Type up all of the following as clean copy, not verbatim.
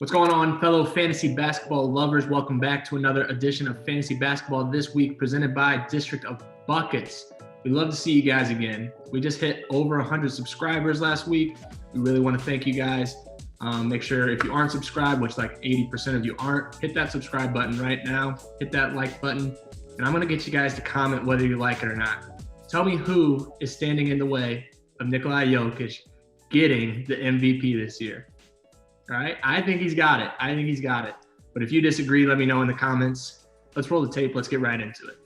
What's going on, fellow fantasy basketball lovers? Welcome back to another edition of Fantasy Basketball this week, presented by District of Buckets. We love to see you guys again. We just hit over 100 subscribers last week. We really want to thank you guys. Make sure if you aren't subscribed, which like 80% of you aren't, hit that subscribe button right now. Hit that like button. And I'm going to get you guys to comment whether you like it or not. Tell me who is standing in the way of Nikola Jokic getting the MVP this year. All right, I think he's got it. But if you disagree, let me know in the comments. Let's roll the tape. Let's get right into it.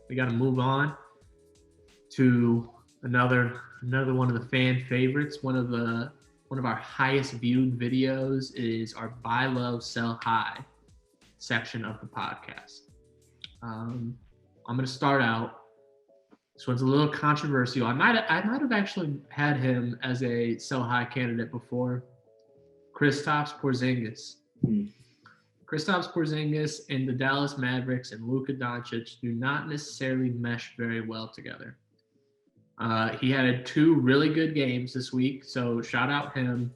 We got to move on to another one of the fan favorites. One of our highest viewed videos is our buy low, sell high section of the podcast. I'm going to start out. This one's a little controversial. I might have actually had him as a sell high candidate before. Kristaps Porzingis. Kristaps Porzingis and the Dallas Mavericks and Luka Doncic do not necessarily mesh very well together. He had 2 really good games this week, so shout out him.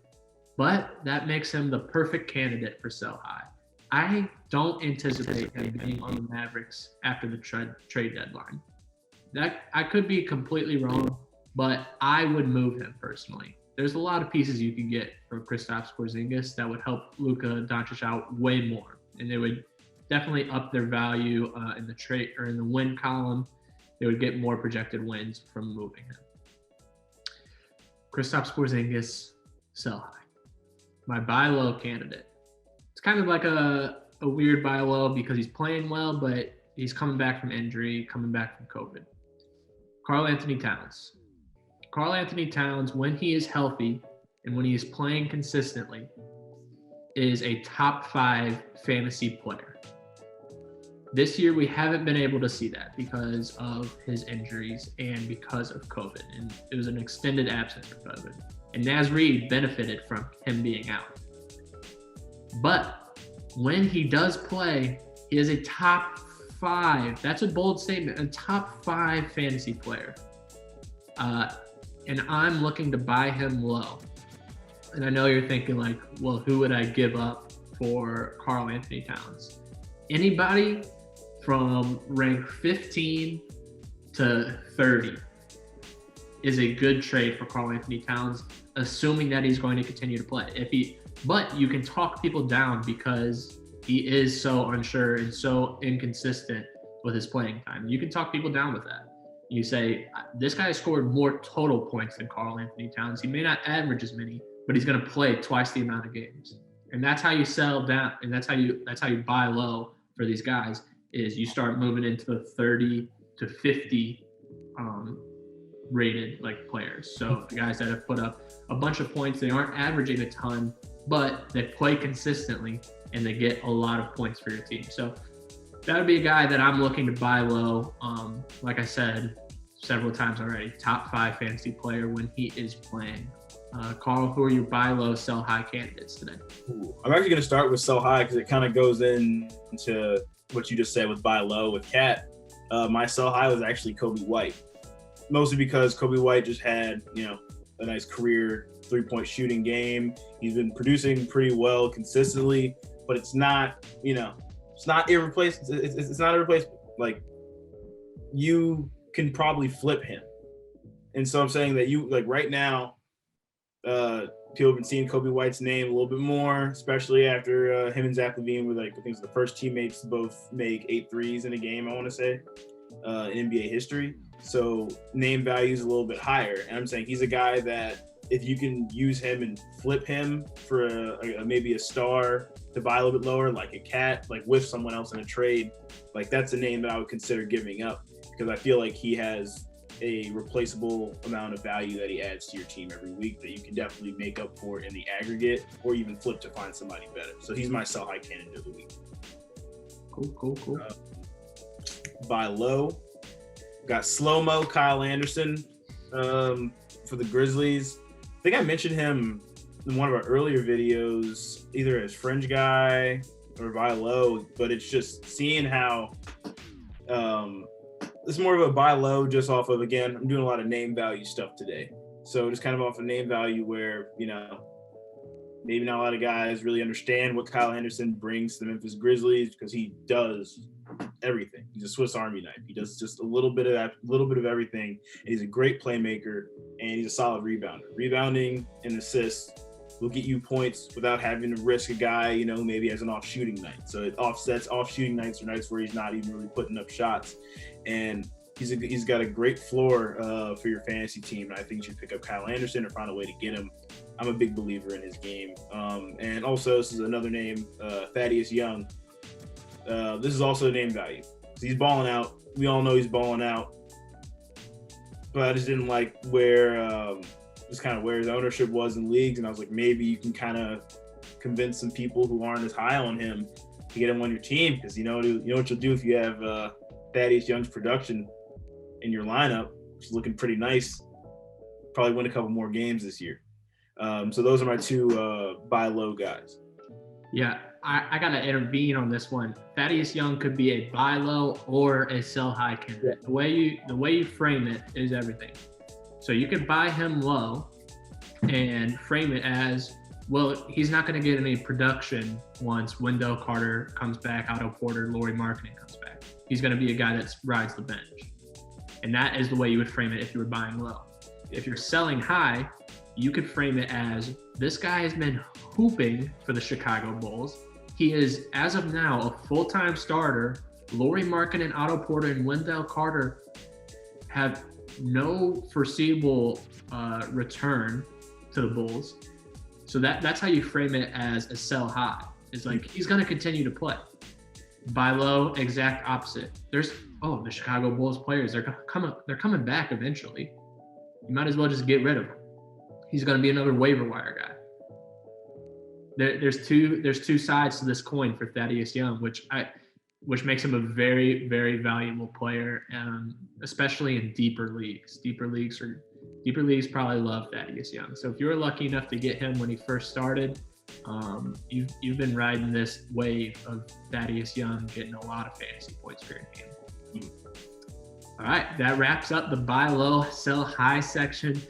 But that makes him the perfect candidate for sell high. I don't anticipate him being on the Mavericks after the trade deadline. That I could be completely wrong, but I would move him personally. There's a lot of pieces you can get for Kristaps Porzingis that would help Luka Doncic out way more, and they would definitely up their value in the trade or in the win column. They would get more projected wins from moving him. Kristaps Porzingis, sell high. My buy low candidate. It's kind of like a weird buy low because he's playing well, but he's coming back from injury, coming back from COVID. Karl-Anthony Towns. Karl-Anthony Towns, when he is healthy and when he is playing consistently, is a top 5 fantasy player. This year, we haven't been able to see that because of his injuries and because of COVID. And it was an extended absence for COVID. And Naz Reid benefited from him being out. But when he does play, he is a top 5. That's a bold statement. A top 5 fantasy player. And I'm looking to buy him low. And I know you're thinking like, well, who would I give up for Karl-Anthony Towns? Anybody from rank 15 to 30 is a good trade for Karl-Anthony Towns, assuming that he's going to continue to play. But you can talk people down because he is so unsure and so inconsistent with his playing time. You can talk people down with that. You say, this guy scored more total points than Karl-Anthony Towns. He may not average as many, but he's going to play twice the amount of games. And that's how you sell down, and that's how you buy low for these guys, is you start moving into the 30 to 50 rated like players. So the guys that have put up a bunch of points, they aren't averaging a ton, but they play consistently and they get a lot of points for your team. So that would be a guy that I'm looking to buy low. Like I said several times already, top 5 fantasy player when he is playing. Carl, who are your buy low, sell high candidates today? I'm actually going to start with sell high because it kind of goes into what you just said with buy low with Cat. My sell high was actually Coby White, mostly because Coby White just had, a nice career 3-point shooting game. He's been producing pretty well consistently, but it's not, it's not irreplaceable. It's not irreplaceable. Like, you can probably flip him. And so I'm saying that right now, people have been seeing Coby White's name a little bit more, especially after him and Zach LaVine were I think it was the first teammates to both make 8 threes in a game, I want to say, in NBA history. So name value is a little bit higher. And I'm saying he's a guy that if you can use him and flip him for maybe a star to buy a little bit lower, like a Cat, like with someone else in a trade, like that's a name that I would consider giving up because I feel like he has a replaceable amount of value that he adds to your team every week that you can definitely make up for in the aggregate or even flip to find somebody better. So he's my sell high candidate of the week. Cool. Buy low. Got slow-mo Kyle Anderson for the Grizzlies. I think I mentioned him in one of our earlier videos, either as fringe guy or buy low, but it's just seeing how it's more of a buy low just off of, again, I'm doing a lot of name value stuff today. So just kind of off of name value where, maybe not a lot of guys really understand what Kyle Anderson brings to the Memphis Grizzlies, because he does everything. He's a Swiss Army knife. He does just a little bit of everything. And he's a great playmaker, and he's a solid rebounder. Rebounding and assists will get you points without having to risk a guy, who maybe has an off shooting night. So it offsets off shooting nights or nights where he's not even really putting up shots. And he's got a great floor for your fantasy team. And I think you should pick up Kyle Anderson or find a way to get him. I'm a big believer in his game. And also, this is another name, Thaddeus Young. This is also a name value. So he's balling out. We all know he's balling out. But I just didn't like where his ownership was in leagues. And I was like, maybe you can kind of convince some people who aren't as high on him to get him on your team. Because you know what you'll do if you have Thaddeus Young's production in your lineup, which is looking pretty nice. Probably win a couple more games this year. So those are my two buy low guys. Yeah, I got to intervene on this one. Thaddeus Young could be a buy low or a sell high candidate. Yeah. The way you frame it is everything. So you could buy him low and frame it as, well, he's not going to get any production once Wendell Carter comes back, Otto Porter, Lauri Markkanen comes back. He's going to be a guy that rides the bench. And that is the way you would frame it if you were buying low. If you're selling high, you could frame it as, this guy has been hooping for the Chicago Bulls. He is, as of now, a full-time starter. Lauri Markkanen, Otto Porter, and Wendell Carter have no foreseeable return to the Bulls. So that's how you frame it as a sell high. It's like, he's going to continue to play. Buy low, exact opposite. The Chicago Bulls players, they're coming back eventually. You might as well just get rid of him. He's going to be another waiver wire guy. There's two sides to this coin for Thaddeus Young, which makes him a very, very valuable player, especially in deeper leagues. Deeper leagues probably love Thaddeus Young. So if you were lucky enough to get him when he first started, you've been riding this wave of Thaddeus Young getting a lot of fantasy points for your team. All right, that wraps up the buy low, sell high section.